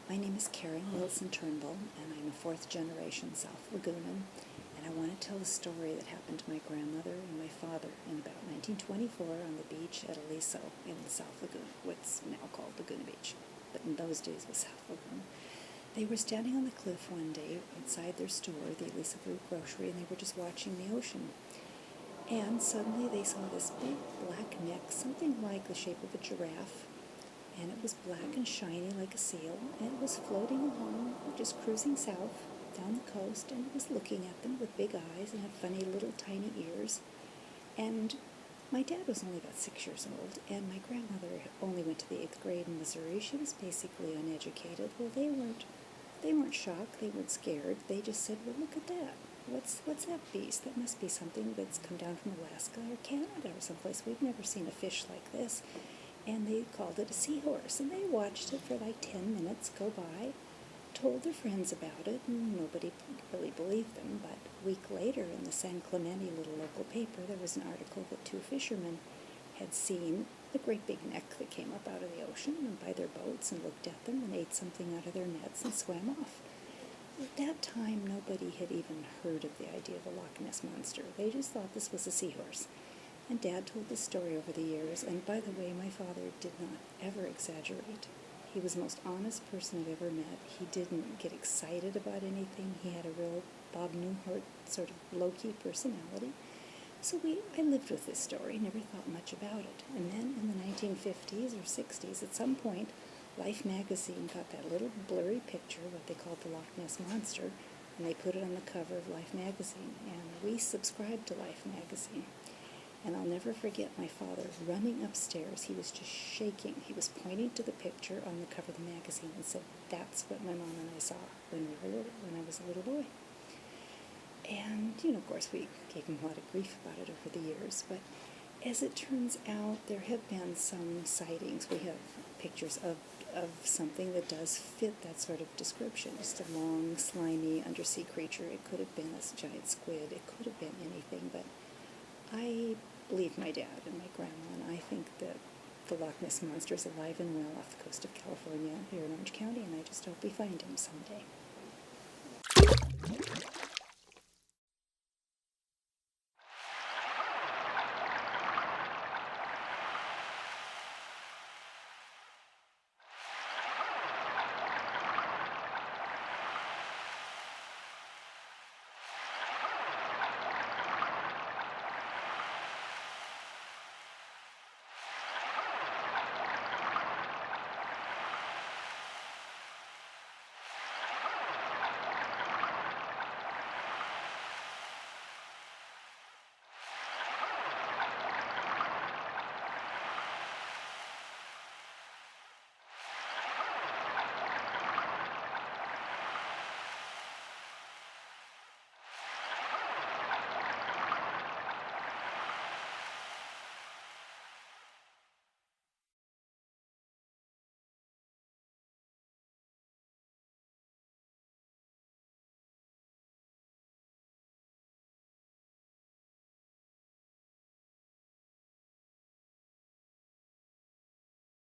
My name is Karen Wilson Turnbull, and I'm a fourth-generation South Lagunan, and I want to tell a story that happened to my grandmother and my father in about 1924 on the beach at Aliso in the South Lagoon, what's now called Laguna Beach, but in those days was South Lagoon. They were standing on the cliff one day outside their store, the Aliso Fruit Grocery, and they were just watching the ocean. And suddenly they saw this big black neck, something like the shape of a giraffe, and it was black and shiny like a seal, and it was floating along, just cruising south down the coast, and it was looking at them with big eyes and had funny little tiny ears. And my dad was only about 6 years old, and my grandmother only went to the 8th grade in Missouri. She was basically uneducated. Well, they weren't shocked, they weren't scared. They just said, well, look at that. What's that beast? That must be something that's come down from Alaska or Canada or someplace. We've never seen a fish like this. And they called it a seahorse, and they watched it for like 10 minutes go by, told their friends about it, and nobody really believed them. But a week later in the San Clemente little local paper, there was an article that 2 fishermen had seen the great big neck that came up out of the ocean and by their boats and looked at them and ate something out of their nets and swam off. At that time, nobody had even heard of the idea of a Loch Ness Monster. They just thought this was a seahorse. And Dad told this story over the years, and by the way, my father did not ever exaggerate. He was the most honest person I've ever met. He didn't get excited about anything. He had a real Bob Newhart sort of low-key personality. So I lived with this story, never thought much about it. And then in the 1950s or 60s, at some point, Life magazine got that little blurry picture, what they called the Loch Ness Monster, and they put it on the cover of Life magazine. And we subscribed to Life magazine. And I'll never forget my father running upstairs. He was just shaking. He was pointing to the picture on the cover of the magazine and said, that's what my mom and I saw when I was a little boy. And, of course, we gave him a lot of grief about it over the years. But as it turns out, there have been some sightings. We have pictures of something that does fit that sort of description. Just a long, slimy, undersea creature. It could have been a giant squid. It could have been anything, but I believe my dad and my grandma, and I think that the Loch Ness Monster is alive and well off the coast of California here in Orange County, and I just hope we find him someday.